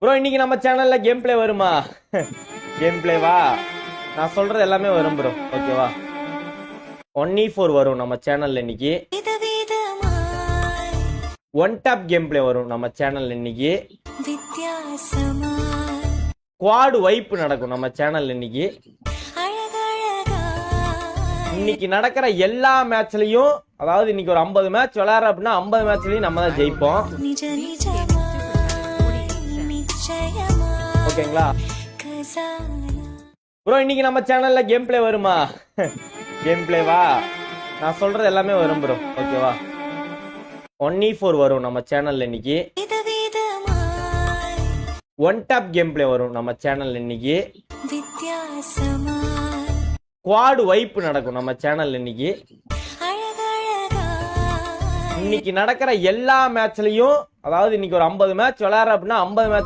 Bro இன்னைக்கு நம்ம சேனல்ல கேம் பிளே வருமா? கேம் பிளேவா? நான் சொல்றது எல்லாமே வரும் ப்ரோ, ஓகேவா? 1e4 வரும் நம்ம சேனல்ல இன்னைக்கு. ஒன் டாப் கேம் பிளே வரும் நம்ம சேனல்ல இன்னைக்கு. குவாட் வைப் நடக்கும் நம்ம சேனல்ல இன்னைக்கு. இன்னைக்கு நடக்கிற எல்லா மேட்ச்லயும், அதாவது இன்னைக்கு ஒரு 50 மேட்ச் விளையாடுற அப்படின்னா 50 மேட்ச்லயும் நம்ம தான் ஜெயிப்போம். ஓகேங்களா ப்ரோ? இன்னைக்கு நம்ம சேனல்ல கேம் பிளே வருமா? கேம் பிளேவா? நான் சொல்றது எல்லாமே வரும் ப்ரோ, ஓகேவா? 1e4 வரும் நம்ம சேனல்ல இன்னைக்கு. ஒன் டாப் கேம் பிளே வரும் நம்ம சேனல்ல இன்னைக்கு. குவாட் வைப் நடக்கும் நம்ம சேனல்ல இன்னைக்கு. இன்னைக்கு நடக்கிற எல்லா மேட்ச்லயும், அதாவது இன்னைக்கு ஒரு 50 மேட்ச் விளையாடுற அப்படின்னா 50 மேட்ச்